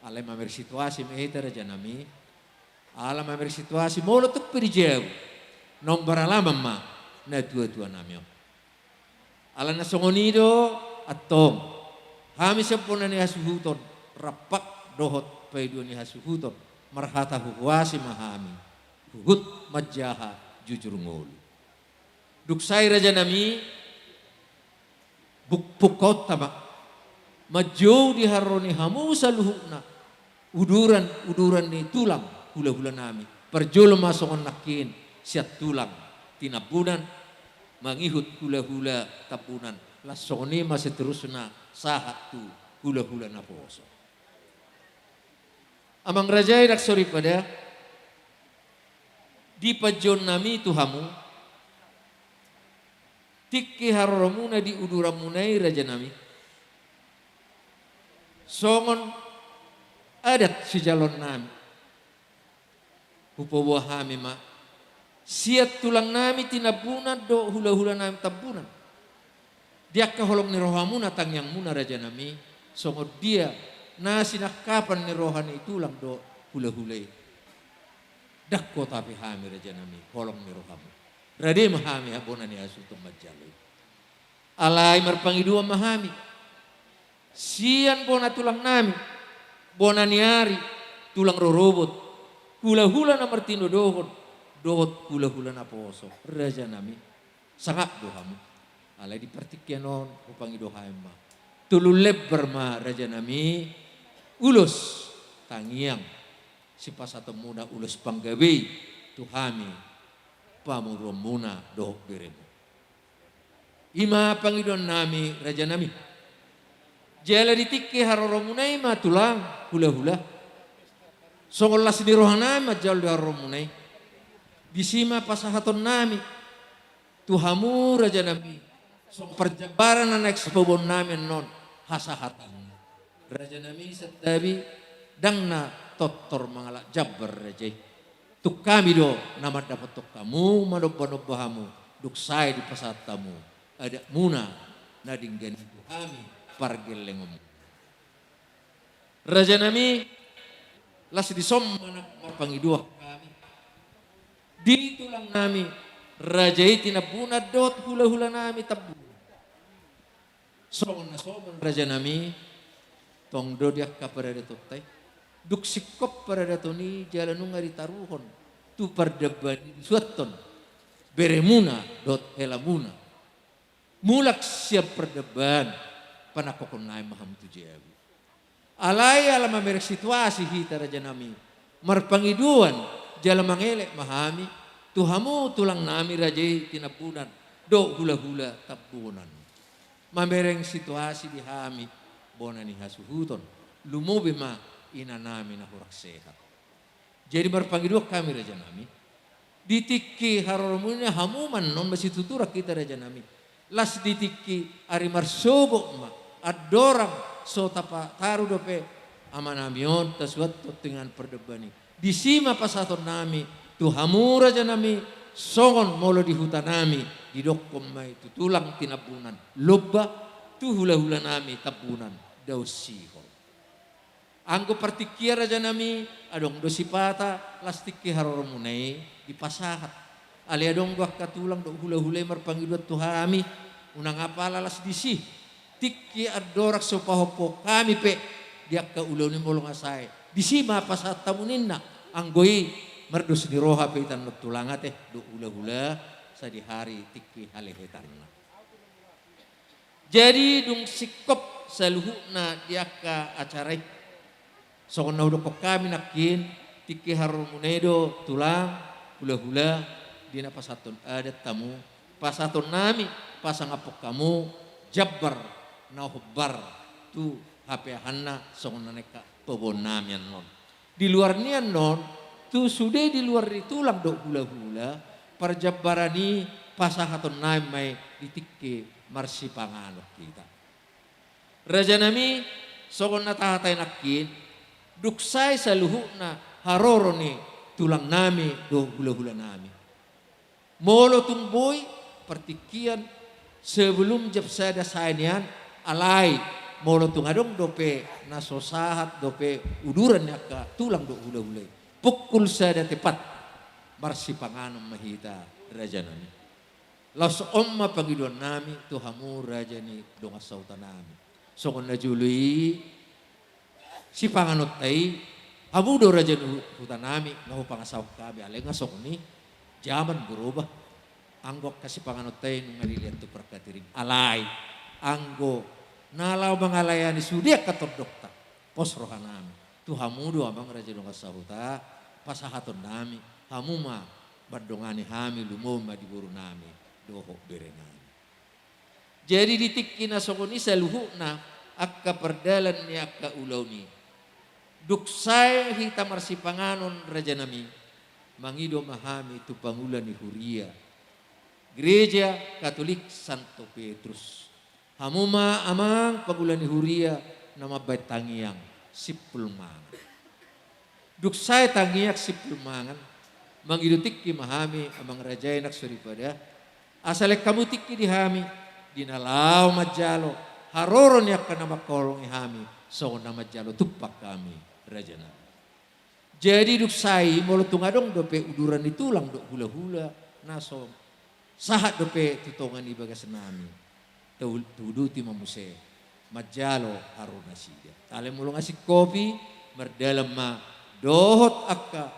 alam mamer situasi mehita raja nami alam mamer situasi molo tuk perijau nomor alama ma na tua-tua namyo ala na songonido atong hami sepona ni hasuhuton rapak dohot paidu ni hasuhuton marhata huwasi mahami, huhut majaha jujur ngolu. Duksai raja nami, bukpukot tama, majau di haroni hamu saluhuna, uduran ni tulang hula-hula nami, perjolo masongon nakin, siat tulang, tinabunan, mangihut hula-hula tapunan, lasoni masih terusna sahat tu hula-hula naposo. Amang rajai dak sori pada di pajon nami tuhamu tikki haroromuna di uduramunai raja nami songon adat si jalon nami upawa hami ma siat tulang nami tinabunan do hula-hula nami tabunan dia kaholong ni rohamuna tang yang muna raja nami songon dia nasi nak kapan ni rohani tulang do hula-hulai dakko tapi hami raja nami holong ni rohamu rade mahami abona ni asutung majalai alai marpangi dua mahami sian bona tulang nami bona niari tulang rorobot hula-hula na martindo dohon dohot hula-hula na poso raja nami sangat dohamu alai dipertikianon upangi dohaim ma tululeb berma raja nami ulus tangiang si pasato muna ulus panggawi tuhami pamuromuna dohok beremu ima pangidon nami raja nami jala ditiki haroromunai ma tulang hula-hula songolas di rohanami majal di haroromunai bisima pasahaton nami tuhamu raja nami so perjabaran anak sepobon nami non hasahatan raja nami setabi dangna totor mangalak jabber raja tuk kami do nama dapat tuk kamu manobba-nobbahamu duk saya di pasatamu ada muna nading gani kami pargel lengom raja nami las di somma pangidua kami di tulang nami raja itina buna dot hula-hula nami tabu somon raja nami tong do dia kaparada totai duk sikop parada toni jalanung ngari taruhon tu pardeban suaton beremuna dot helamuna mulak siap perdeban panakokon naim maham tujabu alai alama merek situasi hita raja nami marpangiduan jalan mangelek mahami tuhamu tulang nami raja tinapunan do hula-hula tabunan mamereng situasi dihami bonani hasuhuton lumobe ma ina nami na hurak sehat jadi marpangiduan kami raja nami ditiki haroromunya hamuman non masih tuturak kita raja nami las ditiki ari marsogo ma adorang so tapa taru dope amanamion taswat dengan perdebani disima pasaton nami tuhamu raja nami songon molo di hutan nami di dokkom mai tutulang tinapunan lobba tu hula-hula nami tapunan dausihon anggo partikia raja nami adong dosipata lastiki haroromunai di pasahat ali adong gua katulang do hula-hula marpangiduat tuhami unang apala las disih tikki adorak sopahopo kami pe dia ka ulo ni molong asai disima pasat tamuninna anggoi merdus di roha pe itan tulanga teh do hula-hula sa di hari tikki halehetanna jadi dung sikop saluhuna dia ka acarai sokon naudo kami nakin tikki harumunedo tulang hula-hula dina pasaton adat tamu pasaton nami pasang apok kamu jabbar na hubbar tu hape hanna sokon neka pobon nami non di luar nian non tu sudah di luar di tulang do hula-hula perjabbarani pasahaton nami mai ditikki marsi pangano kita raja nami sokon natahatay nakin duksay saluhuna haroroni tulang nami do hula-hula nami molo tumboy pertikian sebelum jabsada sainian alai molo tungadong dope nasosahat dope uduran ka tulang do hula-hula pukul sada tepat marsi panganom mahita raja nami las omma pagiduan nami tuhamu raja ni donga sauta nami sokon na jului si panganot tay Hamu do raja hutan nami ngahu pangasawak kami ale ngasok ni zaman berubah. Anggo kasih panganotay nung nalilihat to perkatiring alay anggo nalaw mangalayani sudia katordokta pos rohanami tu hamu do amang raja dong kasahuta pasahaton nami hamu ma bardongani hami lumoma di buru nami doho berenami. Jadi ditikina sokoni saluhuna akka perdalan ni akka ulaw ni duksay hita marsipanganon raja nami mangido mahami tu pangulan ni Huria Gereja Katolik Santo Petrus hamuma amang pangulan ni Huria nama bait tangiang sipulmangan duksay tangiak sipulmangan mangido tikki mahami amang raja nak suripada asalek kamu tikki dihami dinalaw majalo haroron yak nama kolong ihami so nama jalo tupak kami raja nami. Jadi duksai molo tungadong dope uduran itulang dok hula-hula naso sahat dope tutongan ibagas nami tuduti mamuse majalo haruna sidia tale molo ngasih kopi merdalam ma dohot akka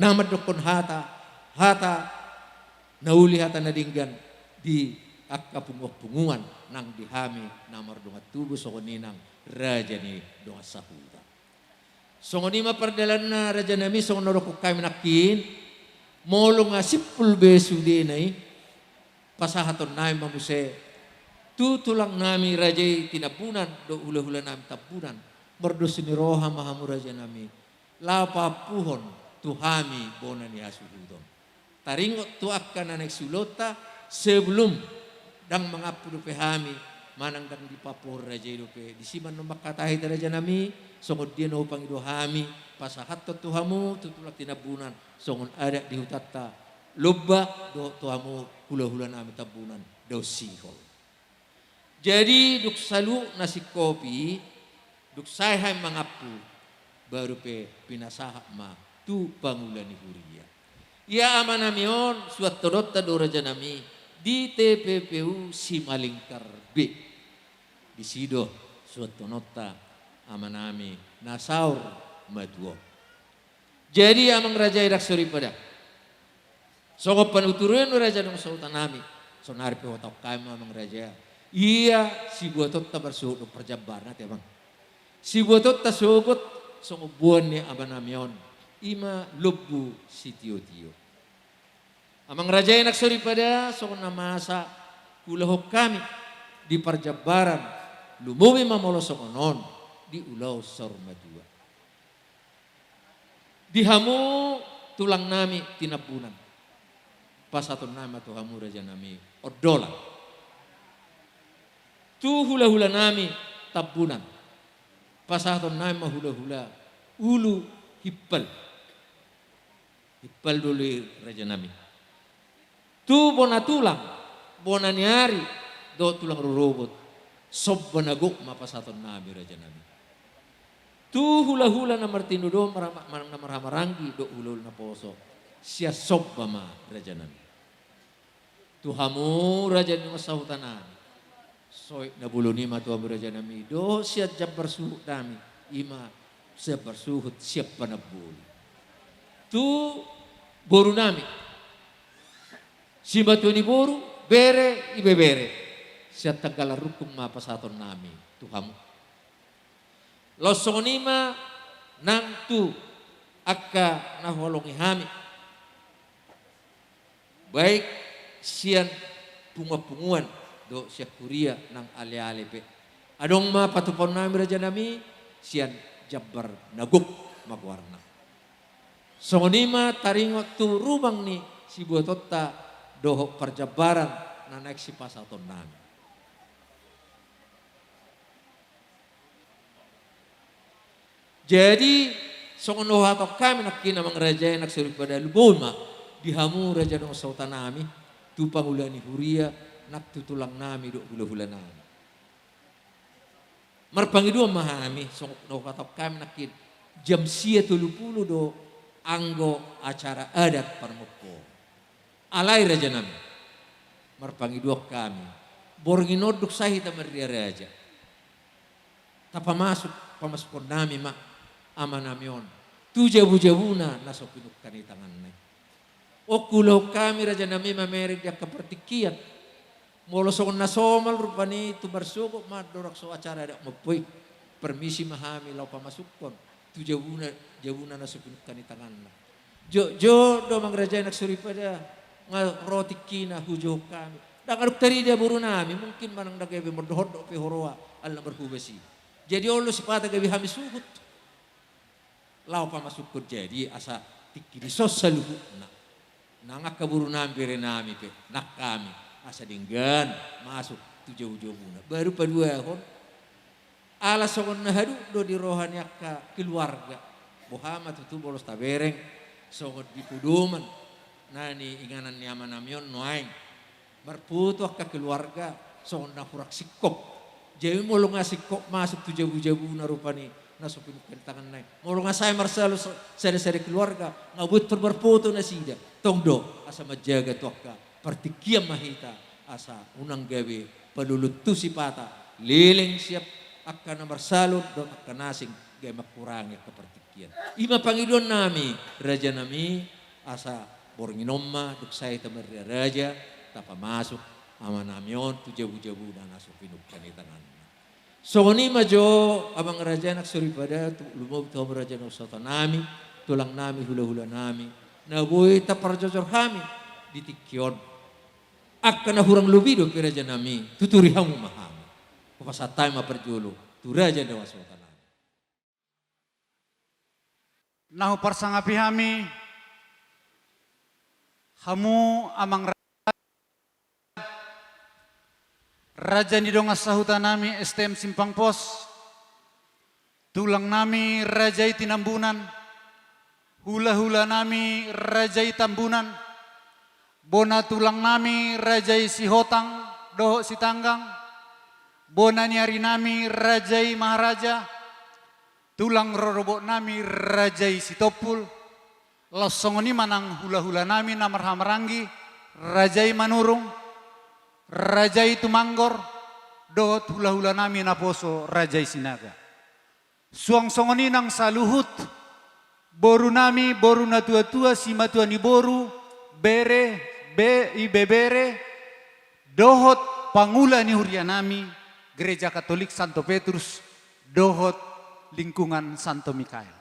nama dokon hata nauli hata nadinggan di akka punguan nang dihami namar dongat tubuh sokoninang raja ni dongat sahuta. Songoni ma perdalan na raja nami songonoro ko kami nakin molo nga sipul besu di nai pasahaton nai mamuse tutulang nami raja tinabunan do hula-hula nami tabunan berdosi ni roha mahamu raja nami lapa puhon tuhami bona ni asuhudon taringot tu akan anek sulota sebelum dang mengapu dope hami manang dang di papor raja dope di siman no makatahi raja nami songod dia no pangido hami pasahat to tuhamu tutulak tinabunan songon ada di hutata lobba do tuhamu hula-hula nami tabunan do sihol. Jadi duk salu nasi kopi duk saya mengapu baru pe pinasaha ma tu pangulani Huria. Ya amanamion suat todota do raja nami di TPPU Simalingkar B di sido suat tonota amanami nasaur maduo. Jadi amang raja irak suri pada songop panuturuan raja dong sautanami sonar pe hotak kami amang raja iya si buatot ta bersuhut perjabar nate bang si buatot ta sugot songobuan ni amanamion ima lubbu si tio-tio. Amang raja enak suri pada song namasa kulahok kami di perjabaran lumumi mamolo songonon di ulau Sormadua. Dihamu tulang nami tinabunan. Pasaton nama tu hamu raja nami odolan. Tu hula-hula nami tabunan. Pasaton nama hula-hula ulu hippal. Hippal dulu raja nami. Tu bona tulang, bona niari do tulang rurubot. Sob banagok mapasaton nami raja nami. Tu hula-hula na martino do maranggi do ulul na poso. Siya sob ma raja nami. Tu hamu raja ni masahutan nami. Soy na bulo ni matu hamu raja nami. Do siya jab bersuhut nami. Ima siya bersuhut siap panabuli. Tu boru nami. Si batu ni boru bere ibe bere. Siya tagala rukung mapasaton nami. Tu hamu. Losonima nang tu akka naholongi hami. Baik sian punga-punguan do siya kuria nang ale-ale pe. Adong ma patupon nami raja nami sian jabbar naguk magwarna. Songonima taringot tu rumang ni si buatotta doho perjabaran na naik si pasaton nami. Jadi songono hatok kami nakina mang raja nak suri pada luboma dihamu raja dong sautan nami tu pangulani Huria nak tutulang nami do hula-hula nami. Marpangi dua mahami songono hatok kami nakin jam sia 30 do anggo acara adat parmoko. Alai raja nami. Marpangi dua kami. Borginoduk sahita merdia raja. Tapa masuk pamasukon nami mak amanamion. Tu jabu-jabuna naso pinukkan di tangan nai. O kulau kami raja nami mamerik yang kepertikian. Molo songon nasomal rupani tu bersuko madorak so acara ada mapui. Permisi mahami lau pamasukon. Tu jabuna naso pinukkan di tangan nai. Jo do mang raja nak suri pada roti kina hujo kami. Dakaruk tari dia buru nami mungkin manang dagabe merdohod do pehoroa Allah berhubasi. Jadi Allah sipata gabi hami suhut. Lau pamasukon jadi asa tikini sosaluhu na. Nangak kaburu nami bere nami pe nak kami asa dinggan masuk tu jauh-jauhuna. Baru padua hon. Ala songon nahadu do di rohani akka keluarga. Bohama tutu bolos tabereng. Songot di kuduman, nani inganan nyaman namion noaing, berputu ke keluarga, songot na hurak sikok, jadi mau lu ngasih kok masuk tu jabu-jabu narupani, nasukin ke tangan naik, mau lu ngasih marsalu seri-seri keluarga, ngabut berputu nasida, tongdo asa majaga tuaka, partikiam mahita asa unang gawe, pelulut tu sipata, liling siap akan marsalu dong akan nasing gaya makurangi kepertikian. Ima pangidon nami, raja nami, asa bornginomma, duk saya tamar raja, tapa masuk, ama namion, tu jabu-jabu dan asuk pinukkan di tangan. So ni majo, abang raja nak suri pada, tu lumog tu raja nak sota nami, tulang nami, hula-hula nami, nabuhi tapar jojor kami, ditikyon. Akan hurang lubido ke raja nami, tuturi hamu mahami. Kupasatay maperjulo, tu raja dawa sota nami. Nahu parsangapi hami, hamu amang raja ni donga sahuta nami STM Simpang Pos, tulang nami rajai tinambunan, hula-hula nami rajai tambunan, bona tulang nami rajai sihotang, doho sitanggang, bona nyari nami rajai maharaja, tulang rorobok nami rajai sitopul, losongoni manang hula-hula nami namar hamarangi, rajai manurung, rajai tumanggor, dot hula-hula nami naposo rajai sinaga. Suang songoni nang saluhut, boru nami, boru na tua-tua, si matuani boru, bere, bebere, dohot pangula ni huria nami, Gereja Katolik Santo Petrus, dohot lingkungan Santo Mikael.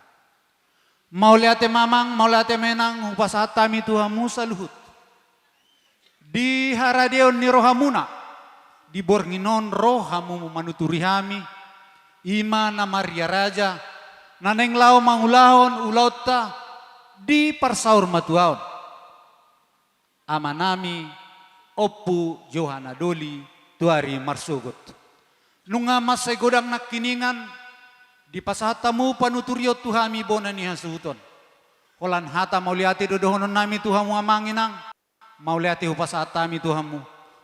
Mau liate mamang, mau liate menang, upasat tami Tuhamu saluhut. Di haradeon ni rohamuna, di bornginon rohamu manuturi hami, ima na Maria Raja, naneng lau mangulahon ulauta, di parsaur matuaon. Amanami, Oppu Johana Doli, tuari marsugot. Nunga masay godang nakiningan, di pasahatamu panuturio tuhami bona ni hasuton. Kolan hata mau liati dodohonon nami tuhamu amanginang. Mau liati upasatami tuhamu.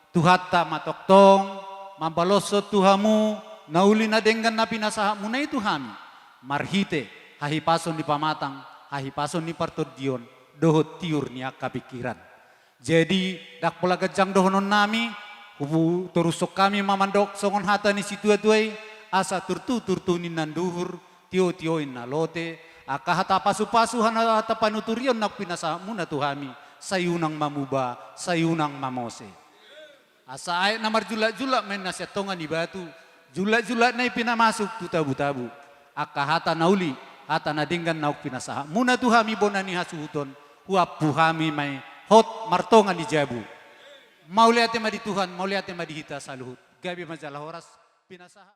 Tuhata matoktong, mambaloso tuhamu, nauli na denggan na pinasahamu na ituhami. Marhite, hahipason di pamatang, hahipason ni partodion, dohot tiur ni akapikiran. Jadi, dak pola gajang dohonon nami, hubu terusok kami mamandok songon hata ni situa-tuai, asa turtu ni nanduhur, tio in nalote, akahata pasu-pasu hata panuturion nak pinasahamu na tuhami, sayunang mamuba, sayunang mamose. Asa ay namar julak-julak men nasyatongan di batu, julak-julak na ipinamasuk tu tabu-tabu, akahata nauli, hata nadinggan nauk pinasahamu na tuhami bonani hasuhuton, huap puhami may hot martongan di jabu. Mau lihat ma di Tuhan, mau lihat ma di hita saluhut, gabi majalah horas pinasaha.